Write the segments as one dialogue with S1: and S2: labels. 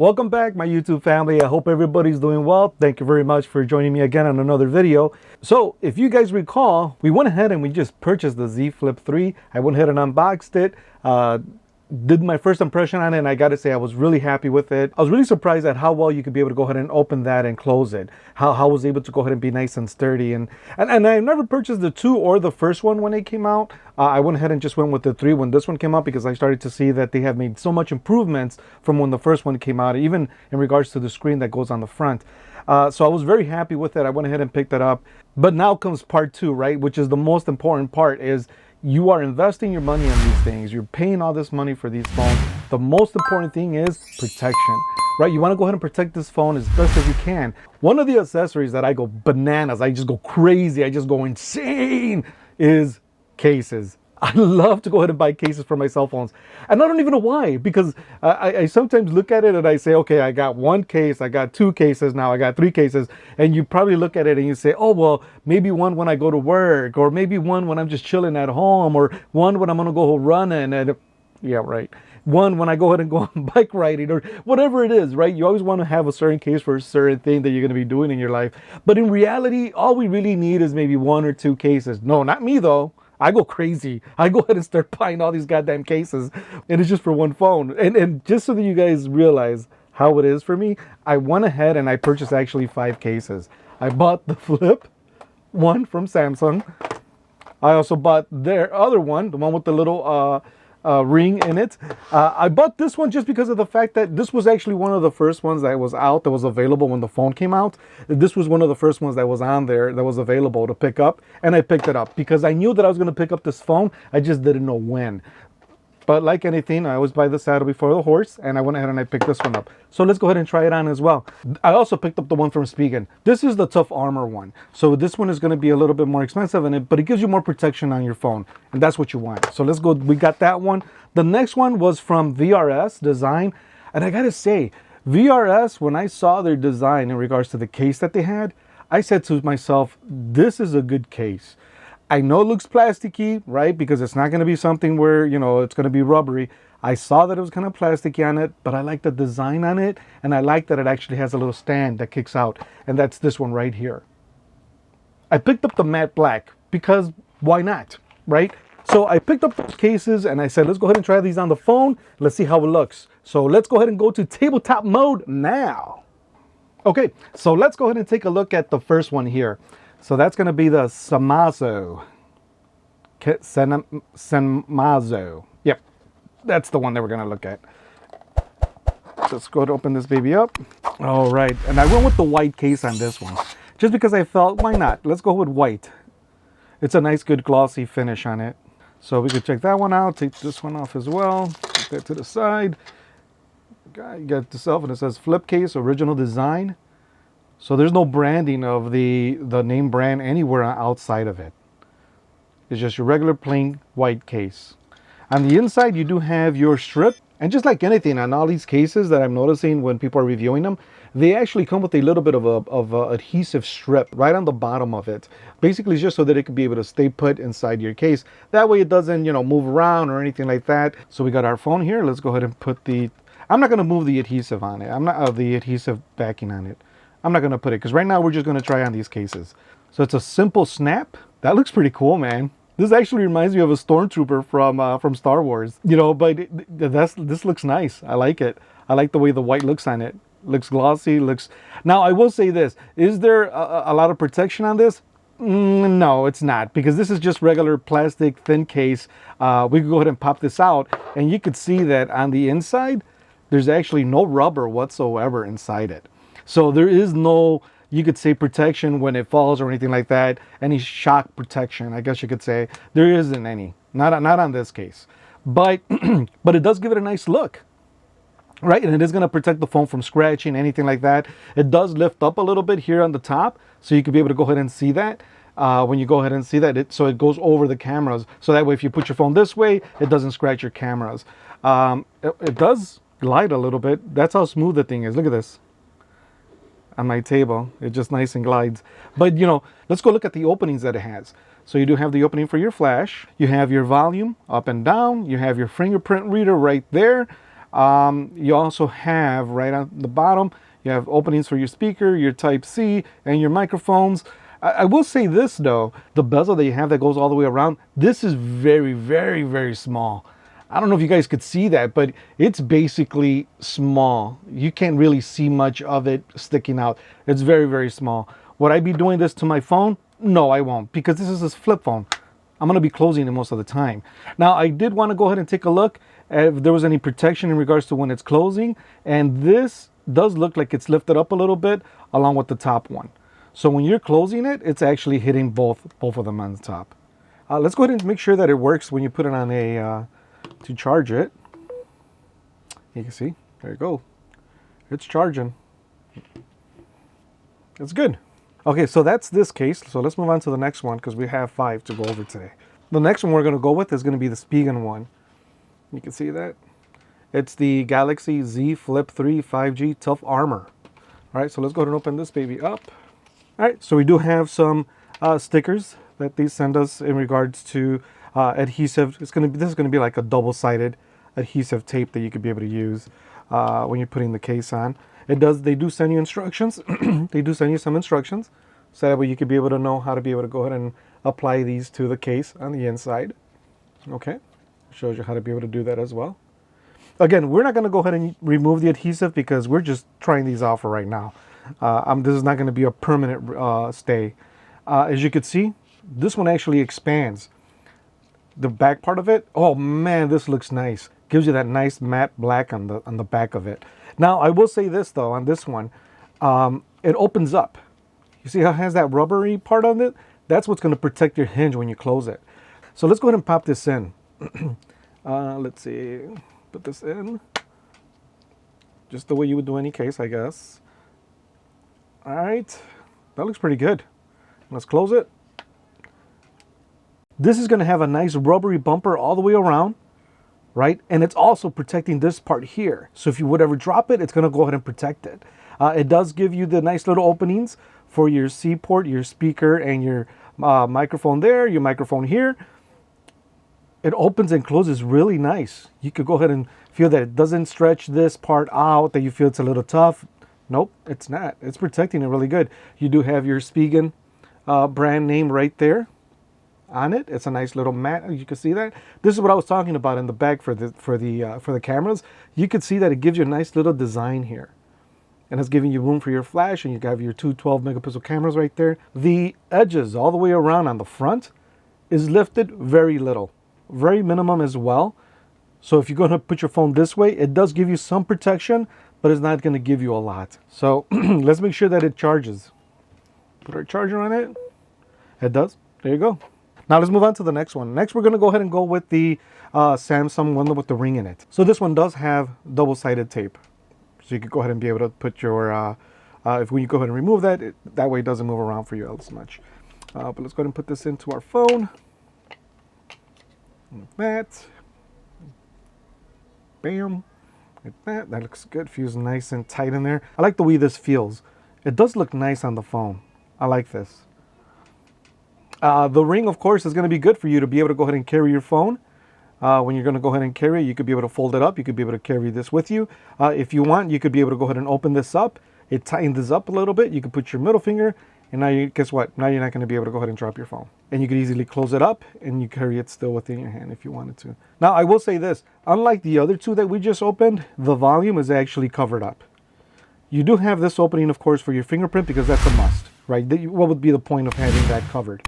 S1: Welcome back, my YouTube family. I hope everybody's doing well. Thank you very much for joining me again on another video. So if you guys recall, we went ahead and we just purchased the Z Flip 3. I went ahead and unboxed it, did my first impression on it, and I gotta say I was really happy with it. I was really surprised at how well you could be able to go ahead and open that and close it. How I was able to go ahead and be nice and sturdy. And I never purchased the 2 or the first one when they came out. I went ahead and just went with the 3 when this one came out because I started to see that they have made so much improvements from when the first one came out, even in regards to the screen that goes on the front. So I was very happy with it. I went ahead and picked it up. But now comes part 2, right? Which is the most important part, is you are investing your money on these things. You're paying all this money for these phones. The most important thing is protection, right? You want to go ahead and protect this phone as best as you can. One of the accessories that I go bananas, I just go crazy, I just go insane, is cases. I love to go ahead and buy cases for my cell phones. And I don't even know why, because I sometimes look at it and I say, okay, I got 1 case, I got 2 cases, now I got 3 cases. And you probably look at it and you say, oh, well, maybe one when I go to work, or maybe one when I'm just chilling at home, or one when I'm going to go running. And yeah, right. One when I go ahead and go on bike riding, or whatever it is, right? You always want to have a certain case for a certain thing that you're going to be doing in your life. But in reality, all we really need is maybe 1 or 2 cases. No, not me though. I go crazy. I go ahead and start buying all these goddamn cases, and it's just for 1 phone. And just so that you guys realize how it is for me, I went ahead and I purchased actually 5 cases. I bought the Flip one from Samsung. I also bought their other one, the one with the little ring in it. I bought this one just because of the fact that this was actually one of the first ones that was out, that was available when the phone came out. This was one of the first ones that was on there, that was available to pick up, and I picked it up because I knew that I was going to pick up this phone. I just didn't know when. But like anything, I always buy the saddle before the horse, and I went ahead and I picked this one up. So let's go ahead and try it on as well. I also picked up the one from Spigen. This is the Tough Armor one. So this one is going to be a little bit more expensive in it, but it gives you more protection on your phone, and that's what you want. So let's go. We got that one. The next one was from VRS Design, and I gotta say, VRS, when I saw their design in regards to the case that they had, I said to myself, this is a good case. I know it looks plasticky, right? Because it's not going to be something where, you know, it's going to be rubbery. I saw that it was kind of plasticky on it, but I like the design on it. And I like that it actually has a little stand that kicks out. And that's this one right here. I picked up the matte black because why not, right? So I picked up those cases and I said, let's go ahead and try these on the phone. Let's see how it looks. So let's go ahead and go to tabletop mode now. Okay, so let's go ahead and take a look at the first one here. So that's going to be the Cenmaso. Cenmaso. Yep, that's the one that we're going to look at. Let's go ahead and open this baby up. All right, and I went with the white case on this one, just because I felt, why not? Let's go with white. It's a nice, good, glossy finish on it. So we could check that one out. Take this one off as well. Put that to the side. You got yourself, and it says Flip Case, Original Design. So there's no branding of the name brand anywhere outside of it. It's just your regular plain white case. On the inside, you do have your strip. And just like anything on all these cases that I'm noticing when people are reviewing them, they actually come with a little bit of a adhesive strip right on the bottom of it. Basically, it's just so that it can be able to stay put inside your case. That way it doesn't, you know, move around or anything like that. So we got our phone here. Let's go ahead and put I'm not going to move the adhesive on it. I'm not the adhesive backing on it. I'm not going to put it because right now we're just going to try on these cases. So it's a simple snap. That looks pretty cool, man. This actually reminds me of a stormtrooper from Star Wars, you know, but this looks nice. I like it. I like the way the white looks on it. Looks glossy, Now, I will say this. Is there a lot of protection on this? No, it's not, because this is just regular plastic thin case. We could go ahead and pop this out, and you could see that on the inside, there's actually no rubber whatsoever inside it. So there is no, you could say, protection when it falls or anything like that. Any shock protection, I guess you could say. There isn't any. Not on this case. But but it does give it a nice look. Right? And it is going to protect the phone from scratching, anything like that. It does lift up a little bit here on the top. So you could be able to go ahead and see that. When you go ahead and see that, so it goes over the cameras. So that way, if you put your phone this way, it doesn't scratch your cameras. It does glide a little bit. That's how smooth the thing is. Look at this. On my table, it just nice and glides. But you know, let's go look at the openings that it has. So you do have the opening for your flash. You have your volume up and down. You have your fingerprint reader right there. You also have right on the bottom, you have openings for your speaker, your Type-C, and your microphones. I will say this though, the bezel that you have that goes all the way around, this is very, very, very small. I don't know if you guys could see that, but it's basically small. You can't really see much of it sticking out. It's very, very small. Would I be doing this to my phone? No, I won't, because this is a flip phone. I'm going to be closing it most of the time. Now, I did want to go ahead and take a look at if there was any protection in regards to when it's closing. And this does look like it's lifted up a little bit along with the top one. So when you're closing it, it's actually hitting both of them on the top. Let's go ahead and make sure that it works when you put it on a, to charge it. You can see, there you go. It's charging. It's good. Okay, so that's this case. So let's move on to the next one because we have 5 to go over today. The next one we're going to go with is going to be the Spigen one. You can see that. It's the Galaxy Z Flip 3 5G Tough Armor. All right, so let's go ahead and open this baby up. All right, so we do have some stickers that they send us in regards to adhesive. This is going to be like a double-sided adhesive tape that you could be able to use when you're putting the case on. They do send you instructions. They do send you some instructions, so that way you could be able to know how to be able to go ahead and apply these to the case on the inside. Okay, shows you how to be able to do that as well. Again, we're not going to go ahead and remove the adhesive because we're just trying these out for right now. This is not going to be a permanent stay. As you can see, this one actually expands. The back part of it, oh man, this looks nice. Gives you that nice matte black on the back of it. Now, I will say this though, on this one, it opens up. You see how it has that rubbery part of it? That's what's going to protect your hinge when you close it. So let's go ahead and pop this in. Let's see, put this in. Just the way you would do any case, I guess. All right, that looks pretty good. Let's close it. This is going to have a nice rubbery bumper all the way around, right? And it's also protecting this part here. So if you would ever drop it, it's going to go ahead and protect it. It does give you the nice little openings for your C port, your speaker, and your microphone there, your microphone here. It opens and closes really nice. You could go ahead and feel that it doesn't stretch this part out, that you feel it's a little tough. Nope, it's not. It's protecting it really good. You do have your Spigen brand name right there on it. It's a nice little matte. You can see that. This is what I was talking about in the back for the cameras. You can see that it gives you a nice little design here, and it's giving you room for your flash, and you have your two 12 megapixel cameras right there. The edges all the way around on the front is lifted very little, very minimum as well. So if you're going to put your phone this way, it does give you some protection, but it's not going to give you a lot. So let's make sure that it charges. Put our charger on it. It does. There you go. Now let's move on to the next one. Next, we're going to go ahead and go with the Samsung one with the ring in it. So this one does have double-sided tape. So you could go ahead and be able to put your, when you go ahead and remove that, that way it doesn't move around for you as much. But let's go ahead and put this into our phone. Like that. Bam. Like that. That looks good. Feels nice and tight in there. I like the way this feels. It does look nice on the phone. I like this. The ring, of course, is going to be good for you to be able to go ahead and carry your phone. When you're going to go ahead and carry it, you could be able to fold it up. You could be able to carry this with you. If you want, you could be able to go ahead and open this up. It tightens this up a little bit. You can put your middle finger, and now guess what? Now you're not going to be able to go ahead and drop your phone. And you could easily close it up, and you carry it still within your hand if you wanted to. Now, I will say this. Unlike the other two that we just opened, the volume is actually covered up. You do have this opening, of course, for your fingerprint because that's a must, right? What would be the point of having that covered?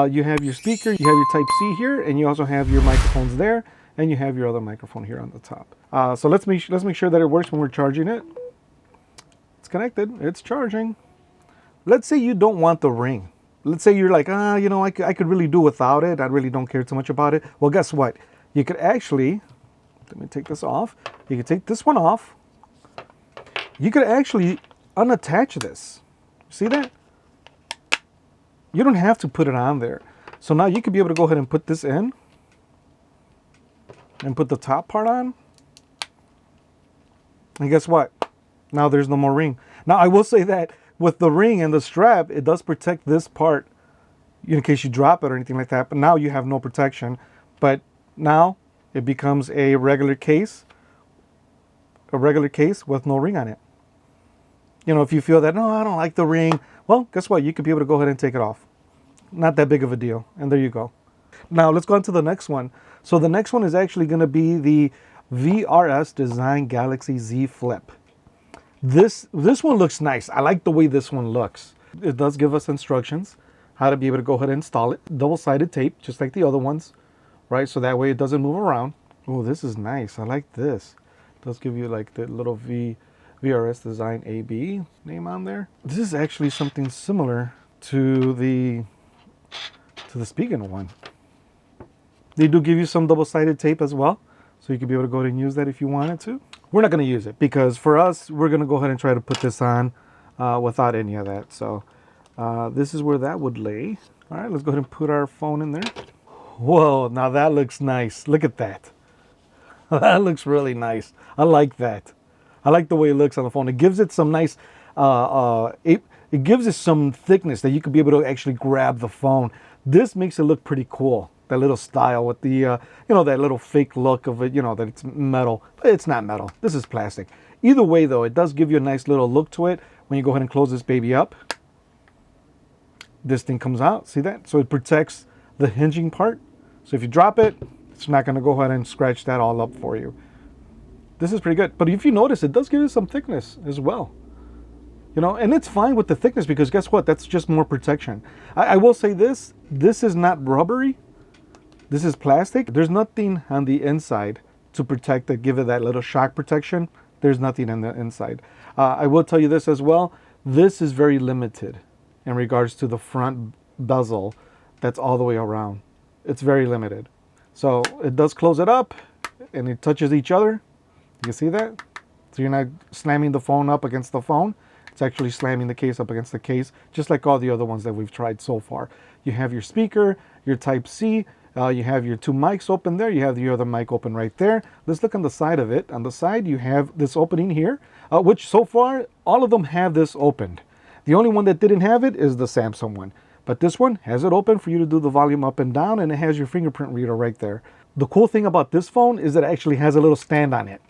S1: You have your speaker, you have your Type-C here, and you also have your microphones there, and you have your other microphone here on the top. So let's make sure that it works when we're charging it. It's connected. It's charging. Let's say you don't want the ring. Let's say you're like, you know, I could really do without it. I really don't care too much about it. Well, guess what? You could actually, let me take this off. You could take this one off. You could actually unattach this. See that? You don't have to put it on there. So now you could be able to go ahead and put this in and put the top part on. And guess what? Now there's no more ring. Now I will say that with the ring and the strap, it does protect this part in case you drop it or anything like that. But now you have no protection. But now it becomes a regular case a regular case with no ring on it. You know, if you feel that, no, I don't like the ring, well, guess what? You could be able to go ahead and take it off. Not that big of a deal. And there you go. Now let's go on to the next one. So the next one is actually going to be the VRS Design Galaxy Z Flip. This one looks nice. I like the way this one looks. It does give us instructions how to be able to go ahead and install it. Double-sided tape, just like the other ones, right? So that way it doesn't move around. Oh, this is nice. I like this. It does give you like the little VRS Design AB name on there. This is actually something similar to the Spigen one. They do give you some double-sided tape as well, so you can be able to go ahead and use that if you wanted to. We're not going to use it because for us, we're going to go ahead and try to put this on without any of that. So this is where that would lay. All right, let's go ahead and put our phone in there. Whoa, now that looks nice. Look at that. That looks really nice. I like that. I like the way it looks on the phone. It gives it some nice, it gives it some thickness that you could be able to actually grab the phone. This makes it look pretty cool. That little style with the, you know, that little fake look of it, you know, that it's metal. But it's not metal. This is plastic. Either way, though, it does give you a nice little look to it. When you go ahead and close this baby up, this thing comes out. See that? So it protects the hinging part. So if you drop it, it's not going to go ahead and scratch that all up for you. This is pretty good. But if you notice, it does give it some thickness as well. You know, and it's fine with the thickness because guess what? That's just more protection. I will say this is not rubbery. This is plastic. There's nothing on the inside to protect it, give it that little shock protection. There's nothing on the inside. I will tell you this as well. This is very limited in regards to the front bezel that's all the way around. It's very limited. So it does close it up and it touches each other. You see that? So you're not slamming the phone up against the phone. It's actually slamming the case up against the case, just like all the other ones that we've tried so far. You have your speaker, your Type-C, you have your two mics open there. You have the other mic open right there. Let's look on the side of it. On the side, you have this opening here, which so far, all of them have this opened. The only one that didn't have it is the Samsung one. But this one has it open for you to do the volume up and down, and it has your fingerprint reader right there. The cool thing about this phone is that it actually has a little stand on it.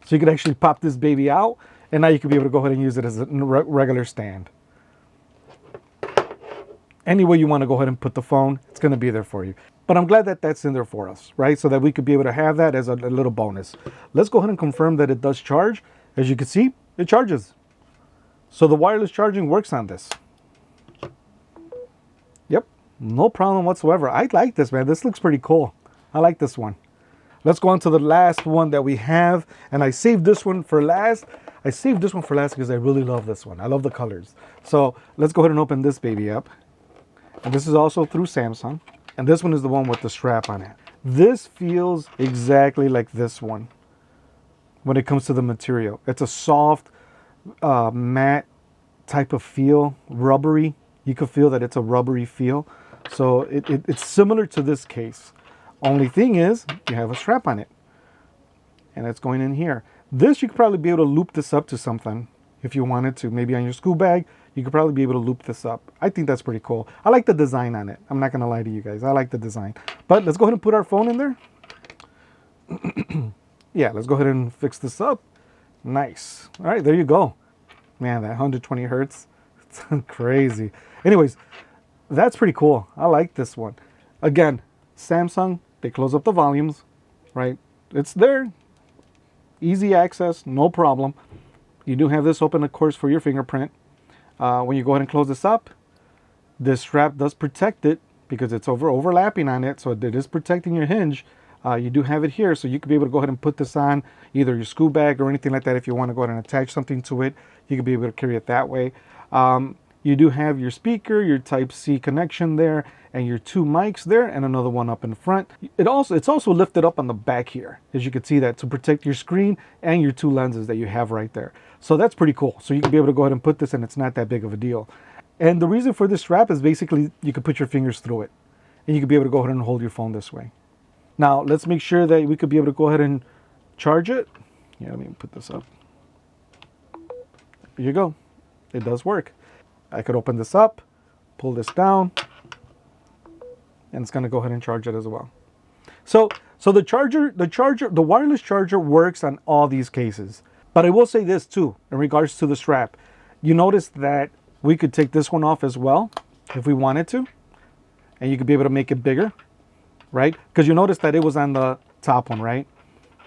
S1: So you could actually pop this baby out, and now you can be able to go ahead and use it as a regular stand. Any way you want to go ahead and put the phone, it's going to be there for you. But I'm glad that that's in there for us, right? So that we could be able to have that as a little bonus. Let's go ahead and confirm that it does charge. As you can see, it charges. So the wireless charging works on this. Yep, no problem whatsoever. I like this, man. This looks pretty cool. I like this one. Let's go on to the last one that we have. And I saved this one for last. I saved this one for last because I really love this one. I love the colors. So let's go ahead and open this baby up. And this is also through Samsung. And this one is the one with the strap on it. This feels exactly like this one when it comes to the material. It's a soft, matte type of feel, rubbery. You can feel that it's a rubbery feel. So it's similar to this case. Only thing is, you have a strap on it. And it's going in here. This, you could probably be able to loop this up to something if you wanted to. Maybe on your school bag, you could probably be able to loop this up. I think that's pretty cool. I like the design on it. I'm not going to lie to you guys. I like the design. But let's go ahead and put our phone in there. Yeah, let's go ahead and fix this up. Nice. All right, there you go. Man, that 120 hertz. It's crazy. Anyways, that's pretty cool. I like this one. Again, Samsung, they close up the volumes, right? It's there. Easy access, no problem. You do have this open, of course, for your fingerprint. When you go ahead and close this up, this strap does protect it because it's overlapping on it, so it is protecting your hinge. You do have it here, so you could be able to go ahead and put this on either your school bag or anything like that. If you want to go ahead and attach something to it, you could be able to carry it that way. You do have your speaker, your Type-C connection there, and your two mics there, and another one up in front. It's also lifted up on the back here, as you can see that, to protect your screen and your two lenses that you have right there. So that's pretty cool. So you can be able to go ahead and put this, and it's not that big of a deal. And the reason for this strap is basically you can put your fingers through it, and you can be able to go ahead and hold your phone this way. Now, let's make sure that we could be able to go ahead and charge it. Yeah, let me put this up. Here you go. It does work. I could open this up, pull this down, and it's going to go ahead and charge it as well. So the wireless charger works on all these cases. But I will say this too, in regards to the strap. You notice that we could take this one off as well, if we wanted to. And you could be able to make it bigger, right? Because you notice that it was on the top one, right?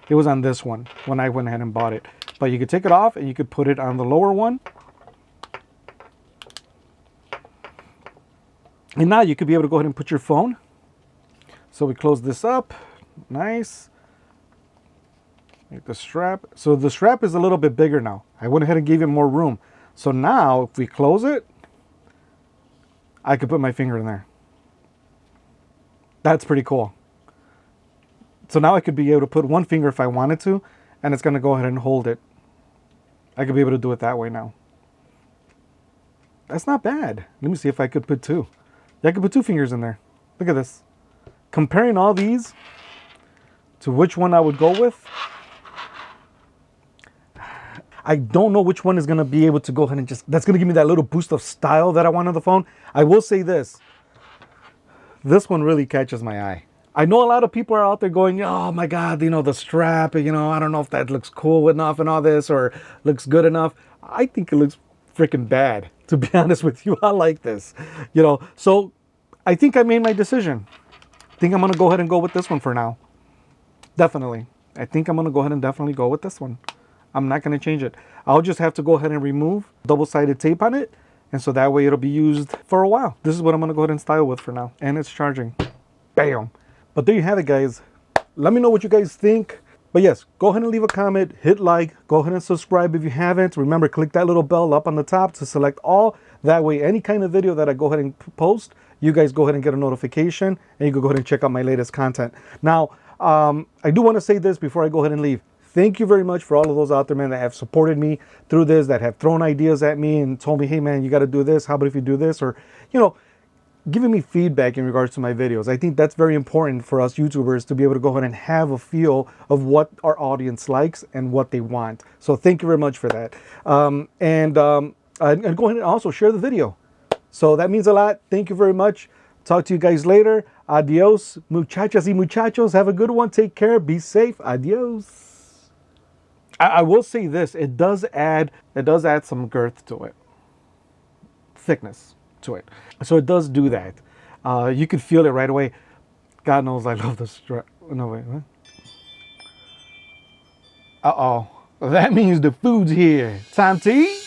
S1: It was on this one when I went ahead and bought it. But you could take it off and you could put it on the lower one. And now you could be able to go ahead and put your phone. So we close this up. Nice. Make the strap. So the strap is a little bit bigger now. I went ahead and gave it more room. So now if we close it, I could put my finger in there. That's pretty cool. So now I could be able to put one finger if I wanted to, and it's going to go ahead and hold it. I could be able to do it that way now. That's not bad. Let me see if I could put two. Yeah, I could put two fingers in there. Look at this. Comparing all these to which one I would go with, I don't know which one is going to be able to go ahead and that's going to give me that little boost of style that I want on the phone. I will say this. This one really catches my eye. I know a lot of people are out there going, oh my God, the strap, I don't know if that looks cool enough and all this or looks good enough. I think it looks freaking bad, to be honest with you. I like this, so I think I made my decision. I think I'm going to go ahead and go with this one for now. Definitely. I think I'm going to go ahead and definitely go with this one. I'm not going to change it. I'll just have to go ahead and remove double-sided tape on it. And so that way it'll be used for a while. This is what I'm going to go ahead and style with for now. And it's charging. Bam. But there you have it, guys. Let me know what you guys think. But yes, go ahead and leave a comment, hit like, go ahead and subscribe if you haven't. Remember, click that little bell up on the top to select all. That way, any kind of video that I go ahead and post, you guys go ahead and get a notification and you can go ahead and check out my latest content. Now, I do want to say this before I go ahead and leave. Thank you very much for all of those out there, man, that have supported me through this, that have thrown ideas at me and told me, hey, man, you got to do this. How about if you do this? Or, giving me feedback in regards to my videos. I think that's very important for us YouTubers to be able to go ahead and have a feel of what our audience likes and what they want. So thank you very much for that. And go ahead and also share the video. So that means a lot. Thank you very much. Talk to you guys later. Adios, muchachas y muchachos. Have a good one. Take care. Be safe. Adios. I will say this. It does add some girth to it. Thickness to it. So it does do that. You can feel it right away. God knows I love the strap. No, wait. What? Uh-oh. That means the food's here. Time to eat.